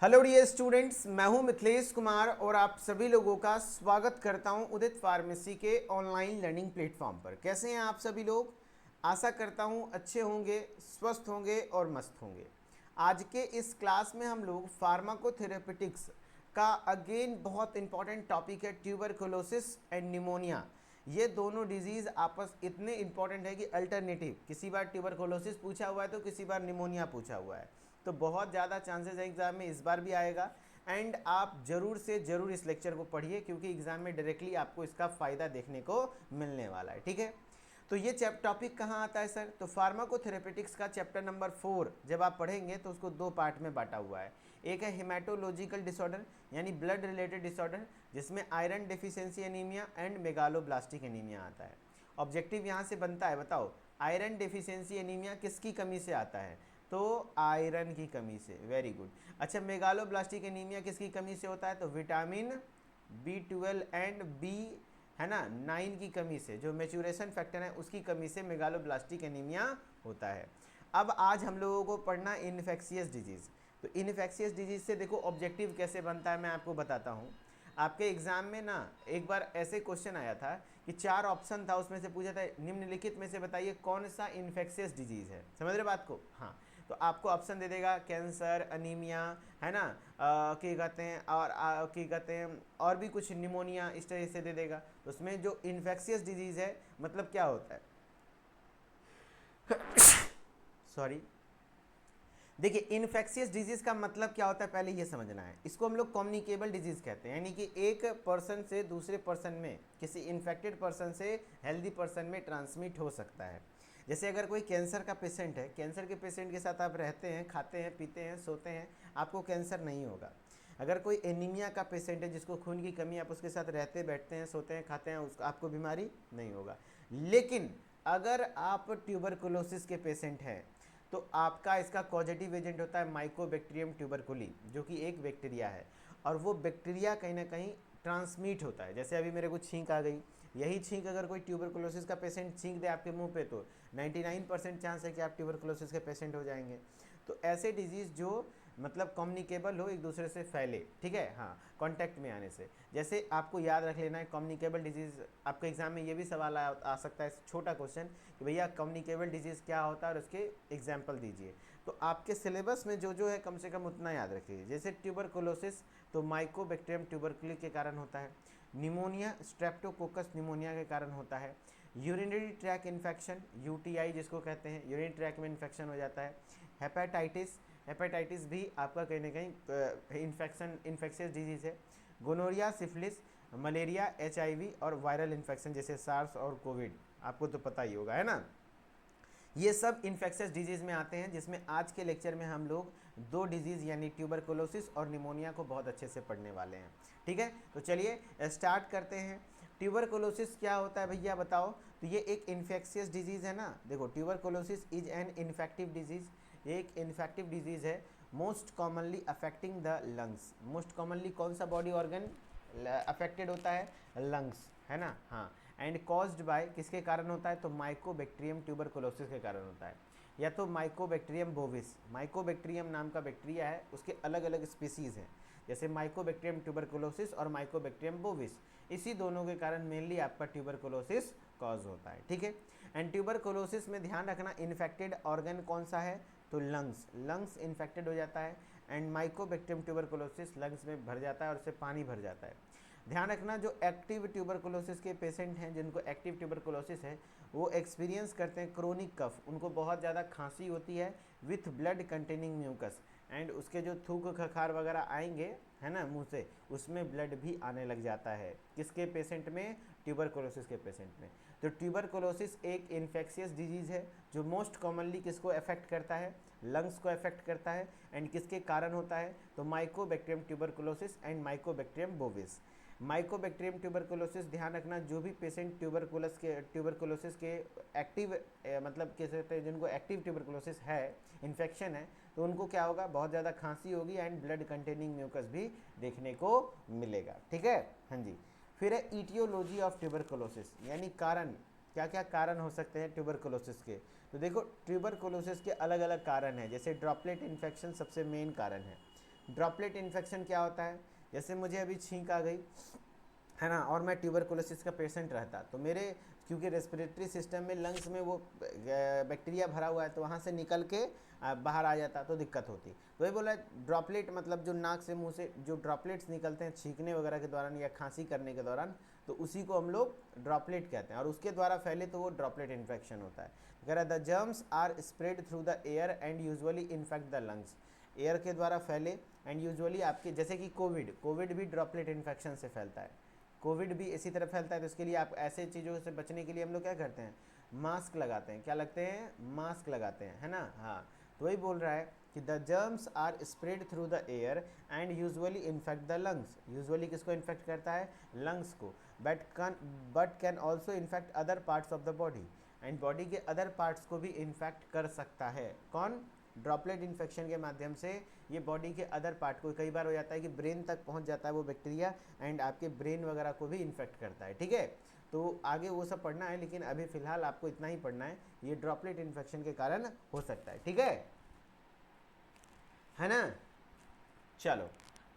Hello dear students, मैं हूं मिथिलेश कुमार और आप सभी लोगों का स्वागत करता हूं उदित फार्मेसी के ऑनलाइन लर्निंग प्लेटफॉर्म पर। कैसे हैं आप सभी लोग? आशा करता हूं अच्छे होंगे, स्वस्थ होंगे और मस्त होंगे। आज के इस क्लास में हम लोग फार्माकोथेरेपेटिक्स का अगेन बहुत इंपॉर्टेंट टॉपिक है, ट्यूबरकुलोसिस एंड निमोनिया। ये दोनों डिजीज़ आपस इतने इंपॉर्टेंट है कि अल्टरनेटिव, किसी बार ट्यूबरकुलोसिस पूछा हुआ है तो किसी बार निमोनिया पूछा हुआ है, तो बहुत ज़्यादा चांसेस है एग्ज़ाम में इस बार भी आएगा। एंड आप ज़रूर से ज़रूर इस लेक्चर को पढ़िए क्योंकि एग्ज़ाम में डायरेक्टली आपको इसका फ़ायदा देखने को मिलने वाला है। ठीक है, तो ये टॉपिक कहाँ आता है सर? तो फार्माकोथेरेपेटिक्स का चैप्टर नंबर 4 जब आप पढ़ेंगे तो उसको दो पार्ट में बांटा हुआ है। एक है हेमाटोलॉजिकल डिसऑर्डर यानी ब्लड रिलेटेड डिसऑर्डर, जिसमें iron deficiency anaemia and megaloblastic anaemia आता है। ऑब्जेक्टिव यहाँ से बनता है, बताओ आयरन डेफिशिएंसी एनीमिया किसकी कमी से आता है? तो आयरन की कमी से। Very good. अच्छा, मेगालोब्लास्टिक एनीमिया किसकी कमी से होता है? तो विटामिन B12 एंड बी, है ना, 9 की कमी से, जो मेचूरेशन फैक्टर है उसकी कमी से मेगालोब्लास्टिक एनीमिया होता है। अब आज हम लोगों को पढ़ना इन्फेक्शियस डिजीज़। तो इन्फेक्शियस डिजीज़ से देखो ऑब्जेक्टिव कैसे बनता है मैं आपको बताता हूँ। आपके एग्जाम में ना एक बार ऐसे क्वेश्चन आया था कि 4 ऑप्शन था, उसमें से पूछा था निम्नलिखित में से बताइए कौन सा इन्फेक्शियस डिजीज़ है। समझ रहे बात को? हाँ, तो आपको ऑप्शन दे देगा कैंसर, अनीमिया, है ना, क्या कहते हैं, और क्या कहते हैं, और भी कुछ, निमोनिया, इस तरह से दे देगा। तो उसमें जो इन्फेक्शियस डिजीज़ है मतलब क्या होता है, सॉरी, देखिए इन्फेक्शियस डिजीज का मतलब क्या होता है पहले ये समझना है। इसको हम लोग कम्युनिकेबल डिजीज कहते हैं, यानी कि एक पर्सन से दूसरे पर्सन में, किसी इन्फेक्टेड पर्सन से हेल्दी पर्सन में ट्रांसमिट हो सकता है। जैसे अगर कोई कैंसर का पेशेंट है, कैंसर के पेशेंट के साथ आप रहते हैं, खाते हैं, पीते हैं, सोते हैं, आपको कैंसर नहीं होगा। अगर कोई एनीमिया का पेशेंट है जिसको खून की कमी, आप उसके साथ रहते बैठते हैं, सोते हैं, खाते हैं, उसको आपको बीमारी नहीं होगा। लेकिन अगर आप ट्यूबरकुलोसिस के पेशेंट हैं तो आपका इसका पॉजिटिव एजेंट होता है माइकोबैक्टीरियम ट्यूबरकुली, जो कि एक बैक्टीरिया है, और वो बैक्टीरिया कहीं ना कहीं ट्रांसमिट होता है। जैसे अभी मेरे को छींक आ गई, यही छींक अगर कोई ट्यूबरकुलोसिस का पेशेंट छींक दे आपके मुंह पे तो 99% चांस है कि आप ट्यूबरकुलोसिस के पेशेंट हो जाएंगे। तो ऐसे डिजीज़ जो मतलब कम्युनिकेबल हो, एक दूसरे से फैले, ठीक है, हाँ, कांटेक्ट में आने से। जैसे आपको याद रख लेना है कम्युनिकेबल डिजीज़, आपके एग्जाम में ये भी सवाल आ सकता है, छोटा क्वेश्चन, कि भैया कम्युनिकेबल डिजीज़ क्या होता है और उसके एग्जाम्पल दीजिए। तो आपके सिलेबस में जो जो है कम से कम उतना याद रखिए। जैसे ट्यूबरकुलोसिस तो माइकोबैक्टीरियम ट्यूबरकुली के कारण होता है। निमोनिया स्ट्रेप्टोकोकस निमोनिया के कारण होता है। यूरिनरी ट्रैक इन्फेक्शन, यूटीआई जिसको कहते हैं, यूरिन ट्रैक में इन्फेक्शन हो जाता है। हेपेटाइटिस, हेपेटाइटिस भी आपका कहीं ना कहीं इन्फेक्शियस डिजीज़ है। गोनोरिया, सिफिलिस, मलेरिया, एचआईवी और वायरल इन्फेक्शन जैसे सार्स और कोविड, आपको तो पता ही होगा, है ना। ये सब इन्फेक्शियस डिजीज़ में आते हैं, जिसमें आज के लेक्चर में हम लोग दो डिजीज़ यानी ट्यूबरकुलोसिस और निमोनिया को बहुत अच्छे से पढ़ने वाले हैं। ठीक है, तो चलिए स्टार्ट करते हैं। ट्यूबरकुलोसिस क्या होता है भैया बताओ? तो ये एक इन्फेक्शियस डिजीज़ है ना। देखो, tuberculosis is an infective disease, ये एक इन्फेक्टिव डिजीज़ है, most commonly affecting the lungs. Most commonly कौन सा बॉडी ऑर्गन अफेक्टेड होता है? लंग्स, है ना, हाँ। एंड कॉज्ड बाय, किसके कारण होता है? तो माइकोबैक्टीरियम ट्यूबरकुलोसिस के कारण होता है, या तो माइकोबैक्टीरियम बोविस, माइकोबैक्टीरियम नाम का बैक्टीरिया है, उसके अलग अलग स्पीसीज़ हैं, जैसे माइकोबैक्टीरियम ट्यूबरकुलोसिस और माइकोबैक्टीरियम बोविस, इसी दोनों के कारण मेनली आपका ट्यूबरकुलोसिस कॉज होता है। ठीक है, एंड ट्यूबरकुलोसिस में ध्यान रखना इन्फेक्टेड ऑर्गन कौन सा है? तो लंग्स, लंग्स इन्फेक्टेड हो जाता है। एंड माइकोबैक्टीरियम ट्यूबरकुलोसिस लंग्स में भर जाता है और उससे पानी भर जाता है। ध्यान रखना, जो एक्टिव ट्यूबरकुलोसिस के पेशेंट हैं, जिनको एक्टिव ट्यूबरकुलोसिस है, वो एक्सपीरियंस करते हैं क्रोनिक कफ, उनको बहुत ज़्यादा खांसी होती है with blood containing mucus, and उसके जो थूक खखार वगैरह आएंगे, है ना, मुंह से, उसमें ब्लड भी आने लग जाता है। किसके पेशेंट में? ट्यूबरकुलोसिस के पेशेंट में। तो ट्यूबरकुलोसिस एक इन्फेक्शियस डिजीज़ है जो मोस्ट कॉमनली किसको अफेक्ट करता है? लंग्स को अफेक्ट करता है। एंड किसके कारण होता है? तो Mycobacterium tuberculosis and Mycobacterium bovis. Mycobacterium tuberculosis, ध्यान रखना, जो भी पेशेंट ट्यूबरकुलोसिस के एक्टिव मतलब कैसे कहते हैं, जिनको एक्टिव ट्यूबरकुलोसिस है, इन्फेक्शन है, तो उनको क्या होगा? बहुत ज़्यादा खांसी होगी एंड ब्लड कंटेनिंग म्यूकस भी देखने को मिलेगा। ठीक है, हाँ जी। फिर है ईटियोलॉजी ऑफ ट्यूबरकुलोसिस, यानी कारण, क्या क्या कारण हो सकते हैं ट्यूबरकुलोसिस के? तो देखो, ट्यूबरकुलोसिस के अलग अलग कारण हैं, जैसे ड्रॉपलेट इन्फेक्शन सबसे मेन कारण है। ड्रॉपलेट इन्फेक्शन क्या होता है, जैसे मुझे अभी छींक आ गई है ना, और मैं ट्यूबरकुलोसिस का पेशेंट रहता, तो मेरे क्योंकि रेस्पिरेटरी सिस्टम में लंग्स में वो बैक्टीरिया भरा हुआ है, तो वहाँ से निकल के बाहर आ जाता तो दिक्कत होती। तो ये बोला ड्रॉपलेट मतलब जो नाक से मुंह से जो ड्रॉपलेट्स निकलते हैं छींकने वगैरह के दौरान या खांसी करने के दौरान, तो उसी को हम लोग ड्रॉपलेट कहते हैं, और उसके द्वारा फैले तो वो ड्रॉपलेट इन्फेक्शन होता है। कह रहा है the germs are spread through the air and usually infect the lungs, air के द्वारा फैले एंड यूजुअली आपके, जैसे कि कोविड भी ड्रॉपलेट इन्फेक्शन से फैलता है, कोविड भी इसी तरह फैलता है। तो इसके लिए आप ऐसे चीज़ों से बचने के लिए हम लोग क्या करते हैं, मास्क लगाते हैं, क्या लगते हैं, मास्क लगाते हैं, है ना। हाँ, तो वही बोल रहा है कि the germs are spread through the air and usually infect the lungs, usually किसको इन्फेक्ट करता है, लंग्स को, but can also infect other parts of the body, and body के अदर पार्ट्स को भी इन्फेक्ट कर सकता है। कौन, ड्रॉपलेट इन्फेक्शन के माध्यम से ये बॉडी के अदर पार्ट को, कई बार हो जाता है कि ब्रेन तक पहुंच जाता है वो बैक्टीरिया, एंड आपके ब्रेन वगैरह को भी इन्फेक्ट करता है, ठीक है। तो आगे वो सब पढ़ना है, लेकिन अभी फिलहाल आपको इतना ही पढ़ना है, ये ड्रॉपलेट इन्फेक्शन के कारण हो सकता है, ठीक है ना। चलो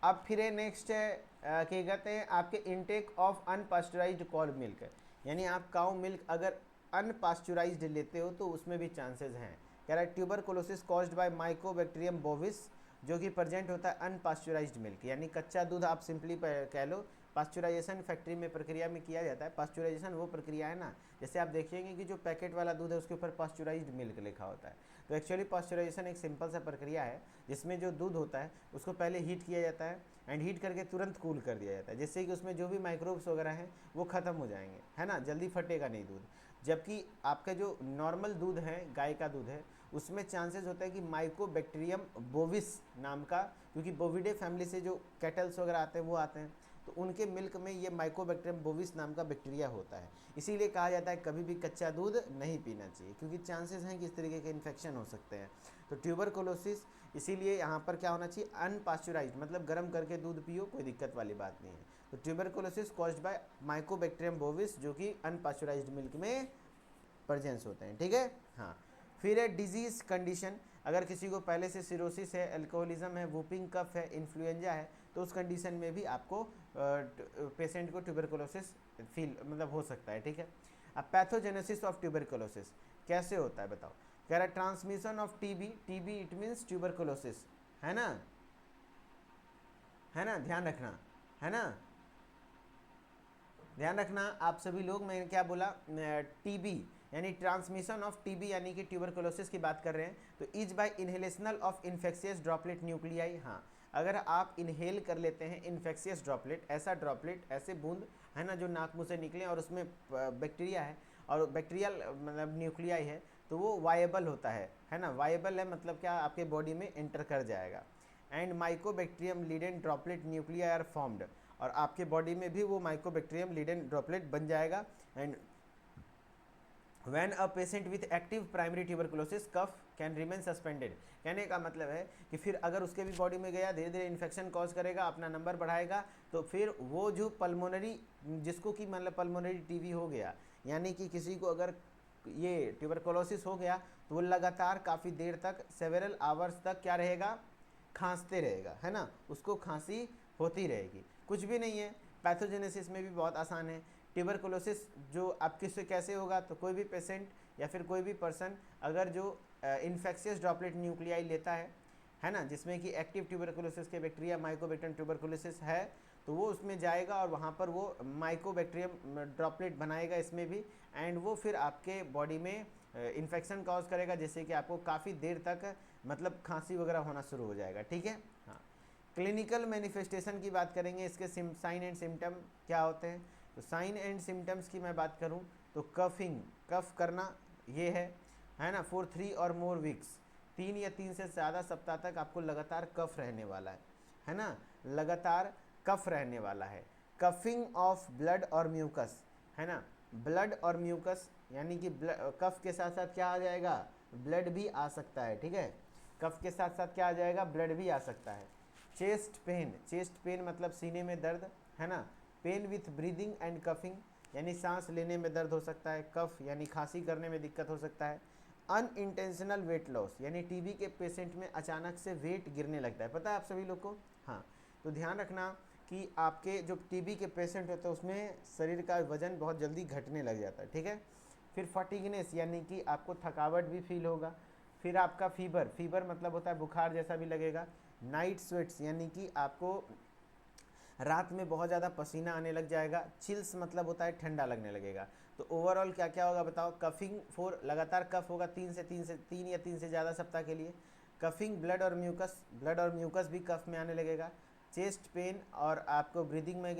अब फिर नेक्स्ट है क्या कहते हैं, आपके इनटेक ऑफ अनपास्चुराइज्ड कॉड मिल्क, यानी आप काउ मिल्क अगर अनपास्चुराइज्ड लेते हो तो उसमें भी चांसेस हैं। कह रहा है tuberculosis caused by Mycobacterium bovis, जो कि प्रेजेंट होता है अनपास्चुराइज्ड मिल्क, यानी कच्चा दूध आप सिंपली कह लो, पास्चुराइजेशन फैक्ट्री में प्रक्रिया में किया जाता है। पास्चुराइजेशन वो प्रक्रिया है ना, जैसे आप देखेंगे कि जो पैकेट वाला दूध है उसके ऊपर पास्चुराइज्ड मिल्क लिखा होता है, तो एक्चुअली पास्चुराइजेशन एक सिंपल सा प्रक्रिया है जिसमें जो दूध होता है उसको पहले हीट किया जाता है, एंड हीट करके तुरंत कूल कर दिया जाता है, जिससे कि उसमें जो भी माइक्रोब्स वगैरह हैं वो ख़त्म हो जाएंगे, है ना, जल्दी फटेगा नहीं दूध। जबकि आपका जो नॉर्मल दूध है, गाय का दूध है, उसमें चांसेस होता है कि माइकोबैक्टीरियम बोविस नाम का, क्योंकि बोविडे फैमिली से जो कैटल्स वगैरह आते हैं वो आते हैं, तो उनके मिल्क में ये माइकोबैक्टीरियम बोविस नाम का बैक्टीरिया होता है। इसीलिए कहा जाता है कभी भी कच्चा दूध नहीं पीना चाहिए, क्योंकि चांसेस हैं कि इस तरीके के इन्फेक्शन हो सकते हैं। तो ट्यूबरकुलोसिस, इसीलिए यहाँ पर क्या होना चाहिए, अनपास्चुराइज्ड, मतलब गर्म करके दूध पियो, कोई दिक्कत वाली बात नहीं है। तो tuberculosis caused by Mycobacterium bovis, जो कि अनपास्चुराइज्ड मिल्क में प्रेजेंस होते हैं, ठीक है। हाँ, फिर है डिजीज कंडीशन, अगर किसी को पहले से सिरोसिस है, अल्कोहलिज्म है, वूपिंग कफ है, इन्फ्लुएंजा है, तो उस कंडीशन में भी आपको पेशेंट को ट्यूबरकुलोसिस फील मतलब हो सकता है, ठीक है। अब पैथोजेनेसिस ऑफ ट्यूबरकुलोसिस कैसे होता है बताओ। कह रहा है transmission of TB it means tuberculosis, है ना, ध्यान रखना, है ना, ध्यान रखना आप सभी लोग। मैंने क्या बोला, टीबी यानी ट्रांसमिशन ऑफ टीबी यानी कि ट्यूबरकुलोसिस की बात कर रहे हैं, तो is by inhalational of infectious droplet nuclei. हाँ, अगर आप इनहेल कर लेते हैं इन्फेक्शियस ड्रॉपलेट, ऐसा ड्रॉपलेट, ऐसे बूंद, है ना, जो नाक मुंह से निकले और उसमें बैक्टीरिया है और बैक्टीरियल मतलब न्यूक्लियाई है, तो वो वायबल होता है ना, वायबल है मतलब क्या, आपके बॉडी में एंटर कर जाएगा, and Mycobacterium laden droplet nuclei are formed, और आपके बॉडी में भी वो माइकोबैक्टीरियम लीडेन ड्रॉपलेट बन जाएगा। And when a patient with active primary tuberculosis cough can remain suspended, कहने का मतलब है कि फिर अगर उसके भी बॉडी में गया, धीरे धीरे इन्फेक्शन कॉज करेगा, अपना नंबर बढ़ाएगा, तो फिर वो जो पल्मोनरी, जिसको कि मतलब पल्मोनरी टीबी हो गया, यानी कि किसी को अगर ये ट्यूबरकुलोसिस हो गया, तो वो लगातार काफ़ी देर तक, सेवरल आवर्स तक क्या रहेगा, खांसते रहेगा, है ना, उसको खांसी होती रहेगी। कुछ भी नहीं है, पैथोजेनेसिस में भी बहुत आसान है। ट्यूबरकुलोसिस जो आपके से कैसे होगा, तो कोई भी पेशेंट या फिर कोई भी पर्सन अगर जो इन्फेक्शियस ड्रॉपलेट न्यूक्लियाई लेता है ना, जिसमें कि एक्टिव ट्यूबरकुलोसिस के बैक्टीरिया माइकोबैक्टीरियम ट्यूबरकुलोसिस है, तो वो उसमें जाएगा और वहाँ पर वो माइकोबैक्टीरियम ड्रॉपलेट बनाएगा इसमें भी, एंड वो फिर आपके बॉडी में इन्फेक्शन कॉज करेगा, जिससे कि आपको काफ़ी देर तक मतलब खांसी वगैरह होना शुरू हो जाएगा, ठीक है। हाँ, क्लिनिकल मैनिफेस्टेशन की बात करेंगे, इसके साइन एंड सिम्टम क्या होते हैं। तो साइन एंड सिम्टम्स की मैं बात करूं तो कफिंग, कफ करना ये है ना, फॉर 3 और मोर वीक्स, 3 या 3 से ज़्यादा सप्ताह तक आपको लगातार कफ रहने वाला है ना, लगातार कफ रहने वाला है। कफिंग ऑफ ब्लड और म्यूकस, है ना, ब्लड और म्यूकस, यानी कि कफ के साथ साथ क्या आ जाएगा, ब्लड भी आ सकता है, ठीक है, कफ के साथ साथ क्या आ जाएगा, ब्लड भी आ सकता है। चेस्ट पेन, चेस्ट पेन मतलब सीने में दर्द, है ना, pain with breathing and coughing, यानी सांस लेने में दर्द हो सकता है, कफ यानी खांसी करने में दिक्कत हो सकता है, अनइंटेंशनल वेट लॉस, यानी टीबी के पेशेंट में अचानक से वेट गिरने लगता है, पता है आप सभी लोग को। हाँ, तो ध्यान रखना कि आपके जो टीबी के पेशेंट होते हैं उसमें शरीर का वजन बहुत जल्दी घटने लग जाता है, ठीक है। फिर फटीगनेस, यानी कि आपको थकावट भी फील होगा। फिर आपका फीवर, फीवर मतलब होता है बुखार जैसा भी लगेगा। नाइट स्वेट्स, यानी कि आपको रात में बहुत ज़्यादा पसीना आने लग जाएगा। चिल्स मतलब होता है ठंडा लगने लगेगा। तो ओवरऑल क्या क्या होगा बताओ। कफिंग फॉर, लगातार कफ होगा 3 या 3 से ज़्यादा सप्ताह के लिए। कफिंग, ब्लड और म्यूकस भी कफ में आने लगेगा। चेस्ट पेन, और आपको ब्रीदिंग में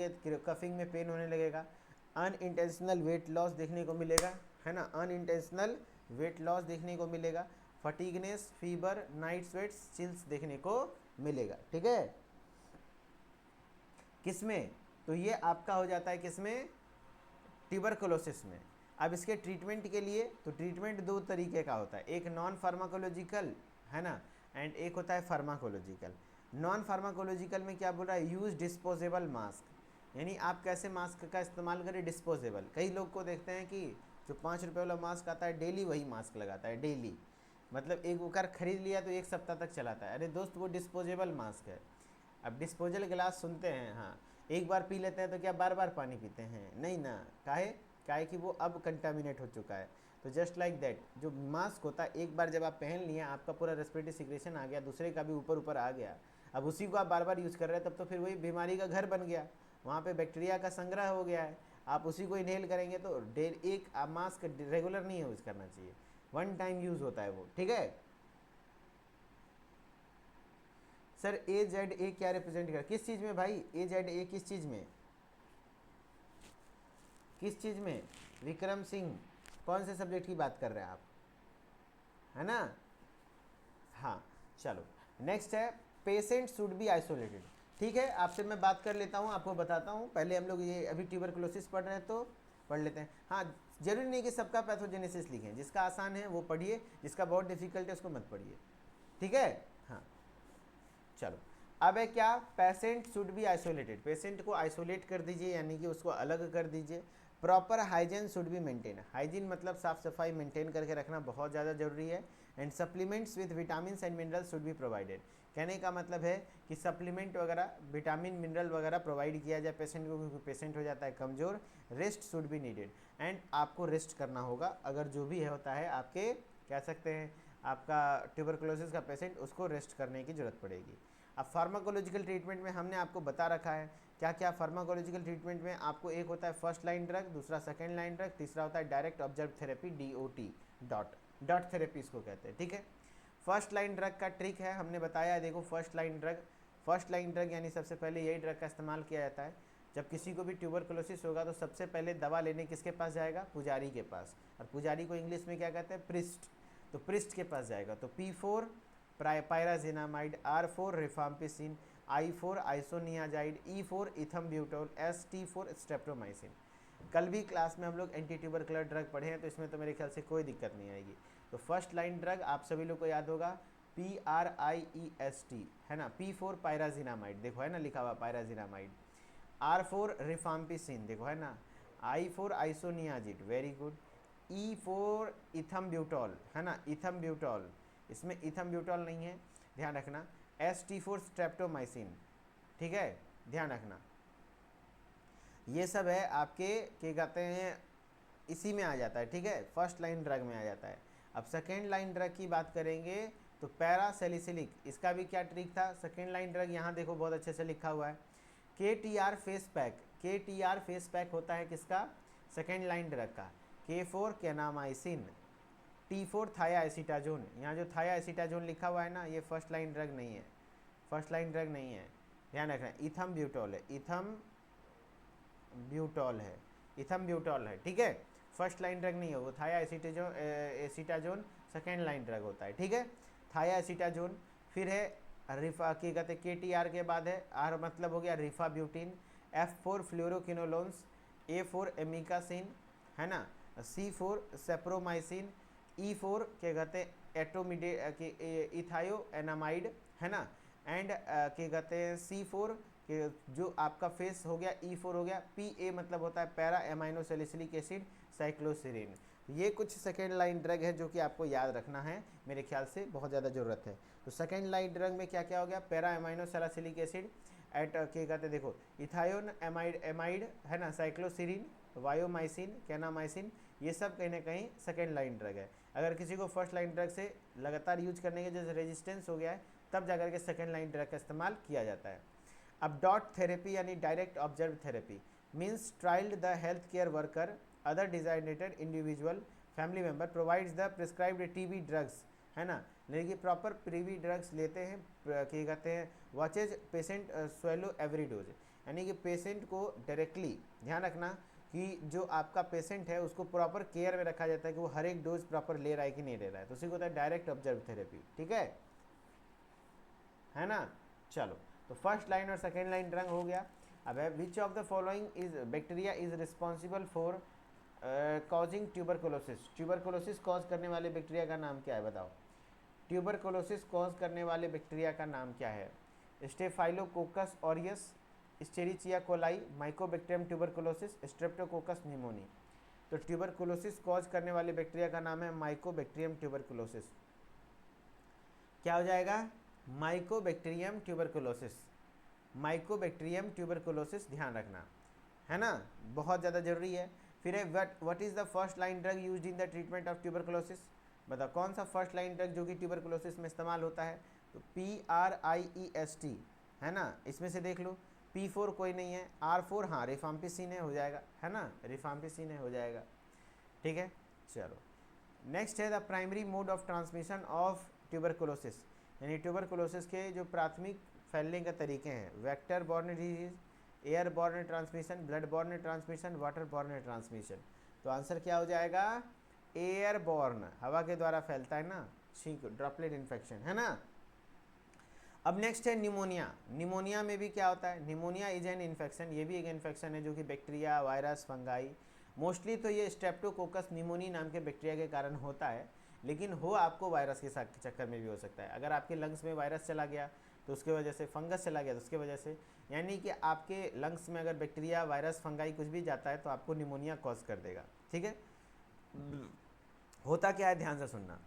कफिंग में पेन होने लगेगा। अनइंटेंशनल वेट लॉस देखने को मिलेगा, है ना, अनइंटेंशनल वेट लॉस देखने को मिलेगा। Fatigueness, fever, night sweats, chills देखने को मिलेगा, ठीक है। किसमें, तो ये आपका हो जाता है किसमें, ट्यूबरकुलोसिस में। अब इसके ट्रीटमेंट के लिए, तो ट्रीटमेंट दो तरीके का होता है, एक नॉन फार्माकोलॉजिकल, है ना, एंड एक होता है फार्माकोलॉजिकल। नॉन फार्माकोलॉजिकल में क्या बोल रहा है, यूज डिस्पोजेबल मास्क, यानी आप कैसे मास्क का इस्तेमाल करें, डिस्पोजेबल। कई लोग को देखते हैं कि जो 5 रुपये वाला मास्क आता है डेली वही मास्क लगाता है, डेली, मतलब एक वो खरीद लिया तो 1 सप्ताह तक चलाता है। अरे दोस्त, वो डिस्पोजेबल मास्क है। अब डिस्पोजल गिलास सुनते हैं, हाँ, एक बार पी लेते हैं तो क्या बार बार पानी पीते हैं, नहीं ना, काहे कि वो अब कंटामिनेट हो चुका है। तो जस्ट लाइक दैट, जो मास्क होता है एक बार जब आप पहन लिए, आपका पूरा रेस्पिरेटरी सिक्रेशन आ गया, दूसरे का भी ऊपर ऊपर आ गया, अब उसी को आप बार बार यूज़ कर रहे हैं, तब तो फिर वही बीमारी का घर बन गया, वहाँ पे बैक्टीरिया का संग्रह हो गया है। आप उसी को इनहेल करेंगे तो एक मास्क रेगुलर नहीं यूज़ करना चाहिए, 1 टाइम यूज़ होता है वो, ठीक है। सर AZA क्या रिप्रेजेंट कर, किस चीज़ में भाई, AZA किस चीज़ में, किस चीज़ में, विक्रम सिंह, कौन से सब्जेक्ट की बात कर रहे हैं आप, है ना। हाँ, चलो नेक्स्ट है, पेशेंट शुड बी आइसोलेटेड। ठीक है, आपसे मैं बात कर लेता हूँ, आपको बताता हूँ। पहले हम लोग ये अभी ट्यूबरकुलोसिस पढ़ रहे हैं तो पढ़ लेते हैं। हाँ, जरूरी नहीं कि सबका पैथोजेनेसिस लिखें, जिसका आसान है वो पढ़िए, जिसका बहुत डिफिकल्ट है उसको मत पढ़िए, ठीक है। हाँ, चलो अब है क्या, patient should be isolated, patient को आइसोलेट कर दीजिए, यानी कि उसको अलग कर दीजिए। Proper hygiene should be maintain, hygiene मतलब साफ सफाई मेंटेन करके रखना बहुत ज़्यादा जरूरी है। And supplements with vitamin and minerals should be provided, कहने का मतलब है कि सप्लीमेंट वगैरह, विटामिन मिनरल वगैरह प्रोवाइड किया जाए पेशेंट को, क्योंकि पेशेंट हो जाता है कमज़ोर। Rest should be needed, and आपको रेस्ट करना होगा, अगर जो भी है होता है आपके, कह सकते हैं आपका ट्यूबरकुलोसिस का पेशेंट, उसको रेस्ट करने की ज़रूरत पड़ेगी। अब फार्माकोलॉजिकल ट्रीटमेंट में हमने आपको बता रखा है क्या क्या। फार्माकोलॉजिकल ट्रीटमेंट में आपको एक होता है फर्स्ट लाइन ड्रग, दूसरा सेकेंड लाइन ड्रग, तीसरा होता है direct observe therapy, DOT, dot therapy इसको कहते हैं, ठीक है। फर्स्ट लाइन ड्रग का ट्रिक है, हमने बताया है, देखो फर्स्ट लाइन ड्रग यानी सबसे पहले यही ड्रग का इस्तेमाल किया जाता है। जब किसी को भी ट्यूबरकुलोसिस होगा तो सबसे पहले दवा लेने किसके पास जाएगा, पुजारी के पास, और पुजारी को इंग्लिश में क्या कहते हैं, प्रिस्ट, तो प्रिस्ट के पास जाएगा। तो P4 pyrazinamide, R4 rifampicin, I4 isoniazid, E4 इथम्ब्यूटोल, ST4 streptomycin. कल भी क्लास में हम लोग एंटी ट्यूबरकुलर ड्रग पढ़े हैं, तो इसमें तो मेरे ख्याल से कोई दिक्कत नहीं आएगी। तो फर्स्ट लाइन ड्रग आप सभी लोग को याद होगा, PRIEST, है ना। P4 पायराजिनामाइड, देखो है ना लिखा हुआ पायराजिनामाइड। R4 रिफाम्पिसिन, देखो है ना। I4 isoniazid, very good. E4 इथम्ब्यूटोल, है ना, इथम्ब्यूटोल, इसमें इथम्ब्यूटोल नहीं है, ध्यान रखना। ST4 स्ट्रेप्टोमाइसिन, ठीक है, ध्यान रखना। ये सब है आपके, क्या कहते हैं, इसी में आ जाता है, ठीक है, फर्स्ट लाइन ड्रग में आ जाता है। अब सेकेंड लाइन ड्रग की बात करेंगे तो पैरासेलिसिलिक, इसका भी क्या ट्रिक था, सेकेंड लाइन ड्रग यहाँ देखो बहुत अच्छे से लिखा हुआ है, KTR face pack. KTR face pack होता है किसका, सेकेंड लाइन ड्रग का। K4 केनामाइसिन, T4 थायाएसिटाजोन, यहाँ जो थायाएसिटाजोन लिखा हुआ है ना, ये फर्स्ट लाइन ड्रग नहीं है, फर्स्ट लाइन ड्रग नहीं है, ध्यान रखना। इथम्ब्यूटोल है, इथम्ब्यूटोल है, ठीक है, फर्स्ट लाइन ड्रग नहीं है वो, थायाएसिटाजोन सेकेंड लाइन ड्रग होता है, ठीक है, थायाएसिटाजोन। फिर है रिफा, क्या कहते हैं, KTR के बाद है R मतलब हो गया रिफाब्यूटिन, F4 फ्लोरोकिनोलोन्स, A4 एमिकासिन, है ना, C4 सेप्रोमाइसिन, E4 क्या कहते हैं इथायोएनामाइड, है ना, एंड क्या कहते हैं C4 के, जो आपका फेस हो गया E4 हो गया। PA मतलब होता है पैरा एमाइनो सैलिसिलिक एसिड साइक्लोसिरिन। ये कुछ सेकेंड लाइन ड्रग है जो कि आपको याद रखना है, मेरे ख्याल से बहुत ज़्यादा ज़रूरत है। तो सेकेंड लाइन ड्रग में क्या क्या हो गया, para amino salicylic acid at क्या कहते हैं, देखो इथायोन एमाइड है ना, साइक्लोसिरिन, वायोमाइसिन, कैनामाइसिन, ये सब कहीं ना कहीं सेकेंड लाइन ड्रग है। अगर किसी को फर्स्ट लाइन ड्रग से लगातार यूज करने के जैसे रेजिस्टेंस हो गया है, तब जाकर के सेकेंड लाइन ड्रग का इस्तेमाल किया जाता है। अब डॉट थेरेपी यानी direct observe therapy means trialled the health care worker other designated individual family member provides the prescribed TB drugs, है ना, लेकिन प्रॉपर प्रीवी ड्रग्स लेते हैं, क्या कहते हैं, watches patient swallow every dose, यानी कि पेशेंट को डायरेक्टली ध्यान रखना कि जो आपका पेशेंट है उसको प्रॉपर केयर में रखा जाता है कि वो हर एक डोज प्रॉपर ले रहा है कि नहीं ले रहा है, तो उसी को होता है डायरेक्ट ऑब्जर्व थेरेपी, ठीक है ना। चलो, तो फर्स्ट लाइन और सेकेंड लाइन ड्रग हो गया। अब है विच of the following is bacteria is responsible for causing tuberculosis, tuberculosis cause करने वाले बैक्टीरिया का नाम क्या है बताओ, ट्यूबरकुलोसिस कॉज करने वाले बैक्टीरिया का नाम क्या है, staphylococcus aureus, Escherichia coli, Mycobacterium tuberculosis, streptococcus pneumoniae. तो ट्यूबरकुलोसिस कॉज करने वाले बैक्टीरिया का नाम है माइकोबैक्टीरियम ट्यूबरकुलोसिस। क्या हो जाएगा, माइकोबैक्टीरियम ट्यूबरकुलोसिस, माइकोबैक्टीरियम ट्यूबरकुलोसिस, ध्यान रखना, है ना, बहुत ज़्यादा जरूरी है। फिर है what is the first line drug used in the treatment of tuberculosis, बताओ कौन सा फर्स्ट लाइन ड्रग जो कि ट्यूबरकुलोसिस में इस्तेमाल होता है, तो PRIEST, है ना, इसमें से देख लो, P4 कोई नहीं है, R4 हाँ रिफाम्पिसिन है, हो जाएगा, है ना, रिफाम्पिसिन है, हो जाएगा, ठीक है। चलो नेक्स्ट है the primary mode of transmission of tuberculosis, यानी ट्यूबरकुलोसिस के जो प्राथमिक फैलने के तरीके हैं, vector borne disease, air born transmission, blood born transmission, water borne transmission. तो आंसर क्या हो जाएगा, एयर बॉर्न, हवा के द्वारा फैलता है ना, छींक, ड्रॉपलेट इन्फेक्शन, है ना। अब नेक्स्ट है निमोनिया, निमोनिया में भी क्या होता है, निमोनिया इज एन इन्फेक्शन, ये भी एक इन्फेक्शन है जो कि बैक्टीरिया, वायरस, फंगाई, मोस्टली तो ये स्ट्रेप्टोकोकस निमोनी नाम के बैक्टीरिया के कारण होता है, लेकिन हो आपको वायरस के साथ चक्कर में भी हो सकता है। अगर आपके लंग्स में वायरस चला गया तो उसके वजह से, फंगस चला गया तो उसके वजह से, यानी कि आपके लंग्स में अगर बैक्टीरिया, वायरस, फंगाई कुछ भी जाता है तो आपको निमोनिया कॉज कर देगा, ठीक है। होता क्या है, ध्यान से सुनना,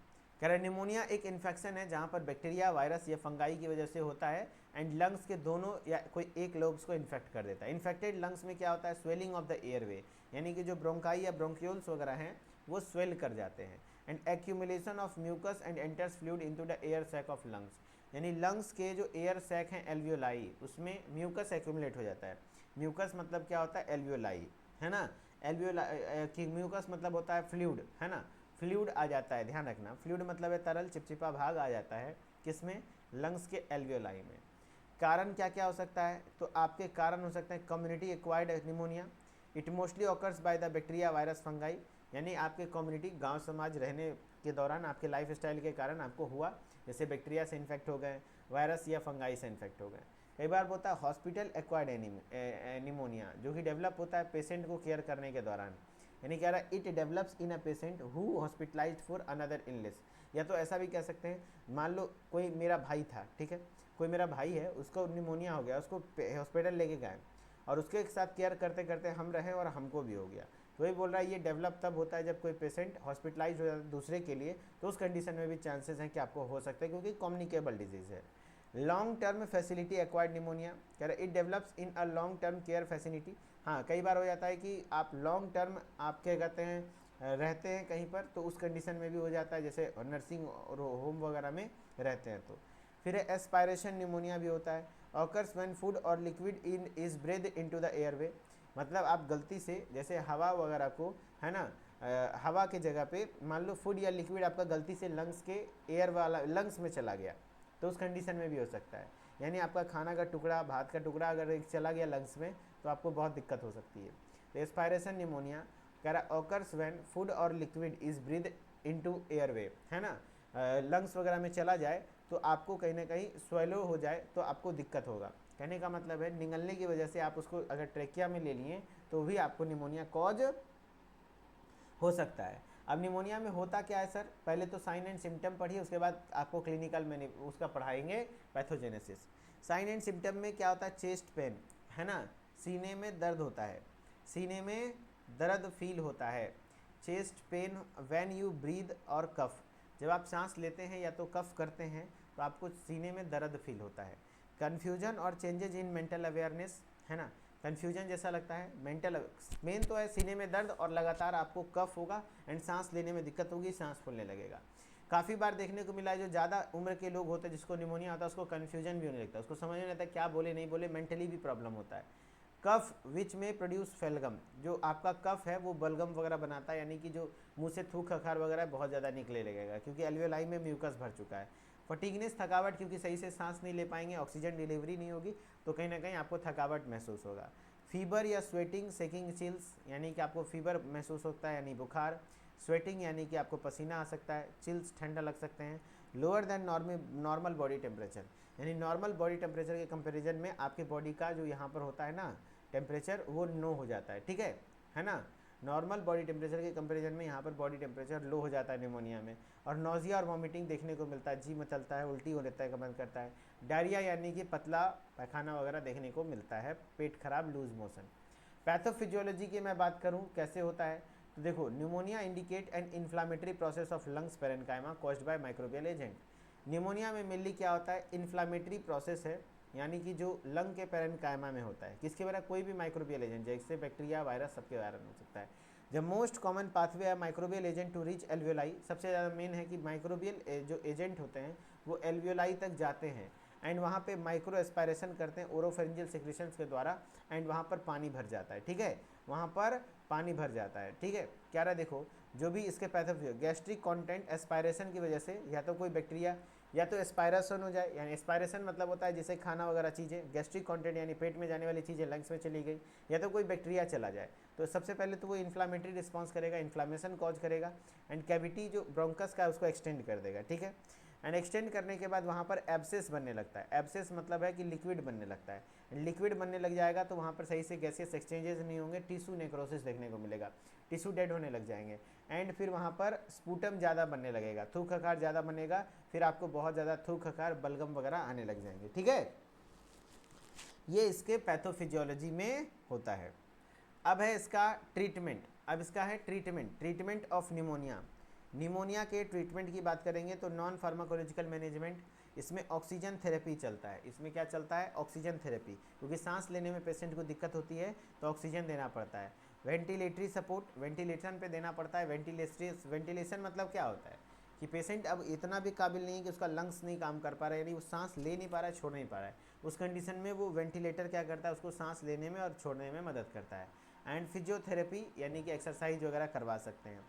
कह रहे निमोनिया एक इन्फेक्शन है जहाँ पर बैक्टीरिया, वायरस या फंगाई की वजह से होता है एंड लंग्स के दोनों या कोई एक लोब्स को इन्फेक्ट कर देता है। इन्फेक्टेड लंग्स में क्या होता है, स्वेलिंग ऑफ द एयरवे, यानी कि जो ब्रोंकाई या ब्रोंक्यूल्स वगैरह हैं वो स्वेल कर जाते हैं, and accumulation of mucus and enters fluid into the air sac of lungs, यानी लंग्स के जो एयर सैक हैं एल्वियोलाई, उसमें म्यूकस एक्यूमुलेट हो जाता है। म्यूकस मतलब क्या होता है, एल्वियोलाई, है ना, एल्वियोलाई, म्यूकस मतलब होता है फ्लूइड, है ना, फ्लूइड आ जाता है, ध्यान रखना, फ्लूइड मतलब है तरल चिपचिपा भाग आ जाता है किसमें, लंग्स के एल्वियोलाई में। कारण क्या क्या हो सकता है, तो आपके कारण हो सकते हैं community acquired pneumonia, it mostly occurs by the bacteria, virus, fungi, यानी आपके कम्युनिटी, गांव समाज रहने के दौरान आपके लाइफ स्टाइल के कारण आपको हुआ, जैसे बैक्टीरिया से इन्फेक्ट हो गए, वायरस या फंगाई से इन्फेक्ट हो गए। कई बार होता है हॉस्पिटल एक्वायर्ड निमोनिया, जो कि डेवलप होता है पेशेंट को केयर करने के दौरान, यानी कह रहा है it develops in a patient who hospitalised for another illness, या तो ऐसा भी कह सकते हैं, मान लो कोई मेरा भाई था, ठीक है, कोई मेरा भाई है, उसको निमोनिया हो गया, उसको हॉस्पिटल लेके गए और उसके साथ केयर करते करते हम रहे और हमको भी हो गया, तो वही बोल रहा है ये डेवलप तब होता है जब कोई पेशेंट हॉस्पिटलाइज हो जाता है दूसरे के लिए, तो उस कंडीशन में भी चांसेस हैं कि आपको हो सकता है, क्योंकि कम्युनिकेबल डिजीज़ है। Long term facility acquired pneumonia, कह रहे it develops in a long term care facility, हाँ कई बार हो जाता है कि आप लॉन्ग टर्म आप क्या कहते हैं रहते हैं कहीं पर, तो उस कंडीशन में भी हो जाता है, जैसे नर्सिंग और होम वगैरह में रहते हैं तो। फिर एस्पायरेशन निमोनिया भी होता है, ऑकर्स व्हेन फूड और liquid in is breathe into the airway, मतलब आप गलती से जैसे हवा वगैरह को, है ना, हवा के जगह पे मान लो फूड या लिक्विड आपका गलती से लंग्स के एयर वाला लंग्स में चला गया, तो उस कंडीशन में भी हो सकता है, यानी आपका खाना का टुकड़ा, भात का टुकड़ा अगर चला गया लंग्स में तो आपको बहुत दिक्कत हो सकती है। तो एस्पायरेशन निमोनिया कह रहा ऑकर्स व्हेन फूड और liquid is breathe into airway, है ना, लंग्स वगैरह में चला जाए तो आपको कहीं ना कहीं स्वेलो हो जाए तो आपको दिक्कत होगा, कहने का मतलब है निगलने की वजह से आप उसको अगर ट्रेकिया में ले लिए तो भी आपको निमोनिया कॉज हो सकता है। अब निमोनिया में होता क्या है सर, पहले तो साइन एंड सिम्टम पढ़िए, उसके बाद आपको क्लिनिकल में उसका पढ़ाएंगे पैथोजेनेसिस। साइन एंड सिम्टम में क्या होता है, चेस्ट पेन, है ना, सीने में दर्द होता है, सीने में दर्द फील होता है, chest pain when you breathe और कफ, जब आप सांस लेते हैं या तो कफ करते हैं तो आपको सीने में दर्द फील होता है। कन्फ्यूजन और चेंजेज इन मेंटल अवेयरनेस, है ना, कन्फ्यूजन जैसा लगता है। मेंटल मेन तो है सीने में दर्द और लगातार आपको कफ होगा एंड सांस लेने में दिक्कत होगी, सांस फूलने लगेगा। काफ़ी बार देखने को मिला है जो ज़्यादा उम्र के लोग होते हैं जिसको निमोनिया होता है उसको कन्फ्यूजन भी होने लगता है, उसको समझ नहीं आता क्या बोले नहीं बोले, मेंटली भी प्रॉब्लम होता है। कफ विच में प्रोड्यूस फेलगम, जो आपका कफ है वो बलगम वगैरह बनाता है, यानी कि जो मुंह से थूक खखार वगैरह बहुत ज़्यादा निकले लगेगा क्योंकि एल्वेलाई में म्यूकस भर चुका है। फटीगनेस, थकावट, क्योंकि सही से सांस नहीं ले पाएंगे, ऑक्सीजन डिलीवरी नहीं होगी तो कहीं ना कहीं आपको थकावट महसूस होगा। फीवर या स्वेटिंग, सेकिंग, चिल्स, यानी कि आपको फीवर महसूस होता है यानी बुखार। स्वेटिंग यानी कि आपको पसीना आ सकता है। चिल्स, ठंडा लग सकते हैं। Lower than normal body temperature, यानी नॉर्मल बॉडी टेम्परेचर के कंपैरिजन में आपके बॉडी का जो यहाँ पर होता है ना टेम्परेचर वो नो हो जाता है, ठीक है ना। नॉर्मल बॉडी टेम्परेचर के कंपैरिजन में यहाँ पर बॉडी टेम्परेचर लो हो जाता है निमोनिया में। और नोजिया और वॉमिटिंग देखने को मिलता है, जी मचलता है, उल्टी हो लेता है, कमन करता है। डायरिया यानी कि पतला पैखाना वगैरह देखने को मिलता है, पेट खराब, लूज मोशन। पैथोफिजियोलॉजी की मैं बात करूँ कैसे होता है तो देखो, pneumonia indicate N inflammatory process of lungs parenchyma caused by microbial agent. Pneumonia में मेनली क्या होता है, इन्फ्लामेटरी प्रोसेस है, यानी कि जो लंग के पेरेन्काइमा में होता है, किसके वजह, कोई भी माइक्रोबियल एजेंट जैसे बैक्टीरिया, वायरस, सबके कारण हो सकता है। द मोस्ट कॉमन पाथवे है microbial agent to reach alveoli, सबसे ज़्यादा मेन है कि माइक्रोबियल जो एजेंट होते हैं वो एल्वियोलाई तक जाते हैं एंड वहाँ पे माइक्रो एस्पायरेशन करते हैं ओरोफेरिंजियल सेक्रेशंस के द्वारा एंड वहाँ पर पानी भर जाता है, ठीक है, वहाँ पर पानी भर जाता है, ठीक है। क्या रहा, देखो जो भी इसके पैथोफिजियो, गैस्ट्रिक कंटेंट एस्पायरेशन की वजह से या तो कोई बैक्टीरिया या तो एस्पायरेशन हो जाए, यानी एस्पायरेशन मतलब होता है जैसे खाना वगैरह चीज़ें, गैस्ट्रिक कंटेंट यानी पेट में जाने वाली चीज़ें लंग्स में चली गई, या तो कोई बैक्टीरिया चला जाए तो सबसे पहले तो वो इन्फ्लामेटरी रिस्पॉन्स करेगा, इन्फ्लामेशन कॉज करेगा एंड कैविटी जो ब्रोंकस का उसको एक्सटेंड कर देगा, ठीक है। एंड एक्सटेंड करने के बाद वहाँ पर एब्सेस बनने लगता है। एब्सेस मतलब है कि लिक्विड बनने लगता है, लिक्विड बनने लग जाएगा तो वहाँ पर सही से गैसेस एक्सचेंजेस नहीं होंगे, टिश्यू नेक्रोसिस देखने को मिलेगा, टिश्यू डेड होने लग जाएंगे एंड फिर वहाँ पर स्पूटम ज़्यादा बनने लगेगा, थूक खखार ज़्यादा बनेगा, फिर आपको बहुत ज़्यादा थूक खखार, बलगम वगैरह आने लग जाएंगे, ठीक है। ये इसके पैथोफिजियोलॉजी में होता है। अब है इसका ट्रीटमेंट, अब इसका है ट्रीटमेंट ऑफ निमोनिया। निमोनिया के ट्रीटमेंट की बात करेंगे तो नॉन फार्माकोलॉजिकल मैनेजमेंट, इसमें ऑक्सीजन थेरेपी चलता है। इसमें क्या चलता है, ऑक्सीजन थेरेपी, क्योंकि सांस लेने में पेशेंट को दिक्कत होती है तो ऑक्सीजन देना पड़ता है। वेंटिलेटरी सपोर्ट, वेंटिलेशन पे देना पड़ता है। वेंटिलेशन मतलब क्या होता है कि पेशेंट अब इतना भी काबिल नहीं है कि उसका लंग्स नहीं काम कर पा रहा है, यानी वो सांस ले नहीं पा रहा है, छोड़ नहीं पा रहा है, उस कंडीशन में वो वेंटिलेटर क्या करता है, उसको सांस लेने में और छोड़ने में मदद करता है। एंड फिजियोथेरेपी यानी कि एक्सरसाइज वगैरह करवा सकते हैं।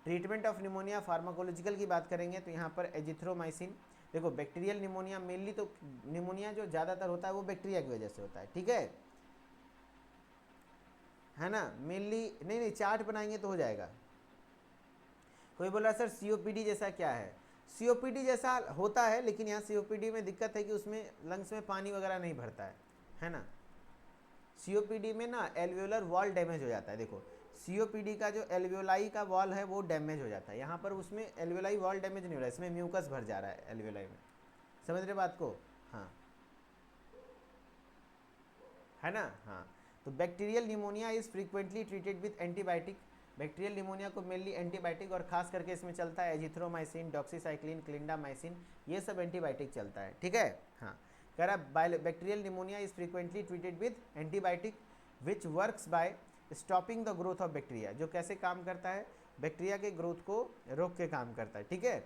ट्रीटमेंट ऑफ निमोनिया फार्माकोलॉजिकल की बात करेंगे तो यहाँ पर एजिथ्रोमाइसिन, देखो बैक्टीरियल निमोनिया मेनली तो निमोनिया जो ज़्यादातर होता है वो बैक्टीरिया की वजह से होता है, ठीक है ना, मेनली नहीं चार्ट बनाएंगे तो हो जाएगा। कोई बोल रहा है सर सीओपीडी जैसा क्या है, सीओपीडी जैसा होता है लेकिन यहाँ सीओपीडी में दिक्कत है कि उसमें लंग्स में पानी वगैरह नहीं भरता है ना। सीओपीडी में ना एल्वियोलर वॉल डैमेज हो जाता है, देखो सीओपीडी का जो एल्वियोलाई का वॉल है वो डैमेज हो जाता है, यहाँ पर उसमें एल्वियोलाई वॉल डैमेज नहीं हो रहा है, इसमें म्यूकस भर जा रहा है एल्वियोलाई में, समझ रहे बात को, हाँ है ना, हाँ। तो bacterial pneumonia is frequently treated with antibiotic, bacterial pneumonia को मेनली एंटीबायोटिक और खास करके इसमें चलता है एजिथ्रोमाइसिन, डॉक्सीसाइक्लिन, क्लिंडामाइसिन, ये सब एंटीबायोटिक चलता है, ठीक है, हाँ। कह रहा bacterial pneumonia is frequently treated with antibiotic which works by stopping the growth of bacteria, जो कैसे काम करता है, बैक्टीरिया के ग्रोथ को रोक के काम करता है, ठीक है,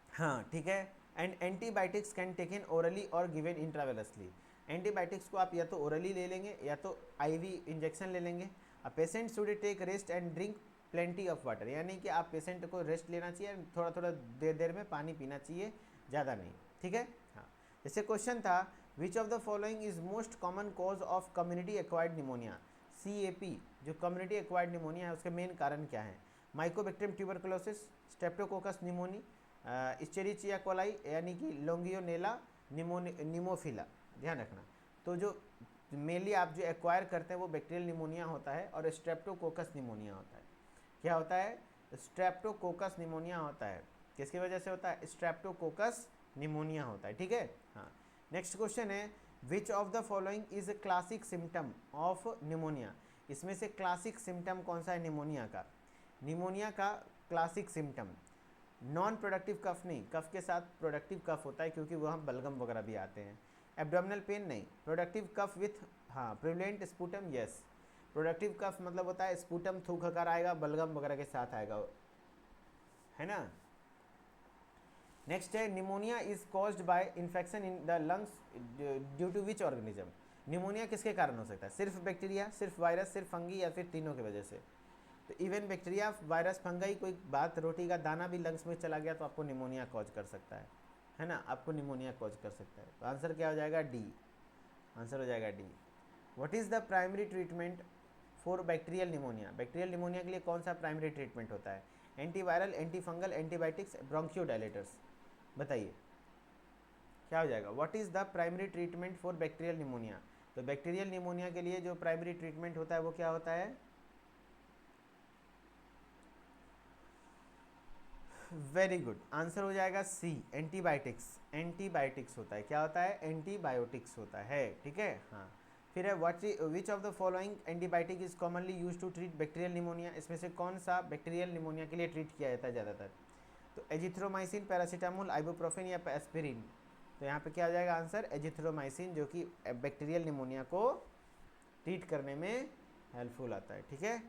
हाँ ठीक है। And antibiotics can taken orally और गिवन इंट्रावेनसली, एंटीबायोटिक्स को आप या तो ओरली ले लेंगे या तो आईवी इंजेक्शन ले लेंगे। A patient should take rest and drink plenty of water, यानी कि आप पेशेंट को रेस्ट लेना चाहिए, थोड़ा थोड़ा देर में पानी पीना चाहिए, ज़्यादा नहीं, ठीक है, हाँ। जैसे क्वेश्चन था which of the following is most common cause of community acquired pneumonia, CAP जो कम्युनिटी एक्वायर्ड निमोनिया है उसके मेन कारण क्या है, mycobacterium tuberculosis, streptococcus pneumoniae, escherichia coli यानी कि लोंगियोनेला निमोफिला, ध्यान रखना। तो जो मेनली आप जो एक्वायर करते हैं वो बैक्टीरियल निमोनिया होता है और स्ट्रेप्टोकोकस निमोनिया होता है। क्या होता है, स्ट्रेप्टोकोकस निमोनिया होता है, किसकी वजह से होता है, स्ट्रेप्टोकोकस निमोनिया होता है, ठीक है, हाँ। नेक्स्ट क्वेश्चन है विच of the following is a classic symptom of pneumonia, इसमें से क्लासिक सिम्टम कौन सा है निमोनिया का? निमोनिया का क्लासिक सिम्टम नॉन प्रोडक्टिव कफ नहीं, कफ के साथ प्रोडक्टिव कफ होता है क्योंकि वहाँ बलगम वगैरह भी आते हैं। एब्डोमिनल पेन नहीं, प्रोडक्टिव कफ विथ हाँ prevalent sputum, yes productive cough मतलब होता है स्पूटम थूक कर आएगा, बलगम वगैरह के साथ आएगा, है ना। नेक्स्ट है pneumonia is caused by infection in the lungs due to which organism. Pneumonia किसके कारण हो सकता है? सिर्फ बैक्टीरिया, सिर्फ वायरस, सिर्फ फंगी, या फिर तीनों की वजह से? तो इवन बैक्टीरिया, वायरस, फंगाई, कोई बात रोटी का दाना भी लंग्स में चला गया तो आपको निमोनिया कॉज कर सकता है ना, आपको निमोनिया कॉज कर सकता है। तो आंसर क्या हो जाएगा? डी, आंसर हो जाएगा D. What is the primary treatment for bacterial pneumonia? Bacterial pneumonia के लिए कौन सा प्राइमरी ट्रीटमेंट होता है? Antiviral, antifungal, antibiotics, bronchodilators? बताइए क्या हो जाएगा? What is the primary treatment for bacterial pneumonia? तो बैक्टीरियल निमोनिया के लिए जो प्राइमरी ट्रीटमेंट होता है वो क्या होता है? वेरी गुड, आंसर हो जाएगा सी, एंटीबायोटिक्स। एंटीबायोटिक्स होता है, क्या होता है? एंटीबायोटिक्स होता है, ठीक है। हाँ, फिर है what which of the following antibiotic is commonly use to treat bacterial pneumonia? इसमें से कौन सा बैक्टीरियल निमोनिया के लिए ट्रीट किया जाता है ज़्यादातर? तो एजिथ्रोमाइसिन, पैरासीटामोल, आइबुप्रोफेन या एस्पिरिन? तो यहाँ पे क्या हो जाएगा आंसर? एजिथ्रोमाइसिन, जो कि बैक्टीरियल निमोनिया को ट्रीट करने में हेल्पफुल आता है, ठीक है।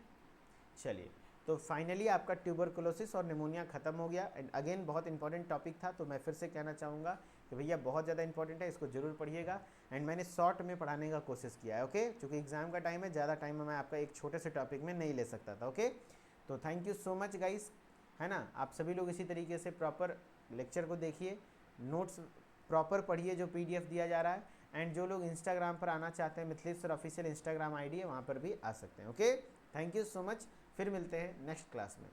चलिए, तो फाइनली आपका ट्यूबरकुलोसिस और निमोनिया खत्म हो गया। एंड अगेन बहुत इंपॉर्टेंट टॉपिक था, तो मैं फिर से कहना चाहूँगा कि भैया बहुत ज़्यादा इंपॉर्टेंट है, इसको जरूर पढ़िएगा। एंड मैंने शॉर्ट में पढ़ाने का कोशिश किया है, ओके, क्योंकि एग्जाम का टाइम है, ज़्यादा टाइम मैं आपका एक छोटे से टॉपिक में नहीं ले सकता था, ओके। तो thank you so much guys, है ना। आप सभी लोग इसी तरीके से प्रॉपर लेक्चर को देखिए, नोट्स प्रॉपर पढ़िए जो PDF दिया जा रहा है। एंड जो लोग इंस्टाग्राम पर आना चाहते हैं, मिथिलेश्वर ऑफिशियल इंस्टाग्राम ID है, वहाँ पर भी आ सकते हैं, okay. Thank you so much, फिर मिलते हैं नेक्स्ट क्लास में।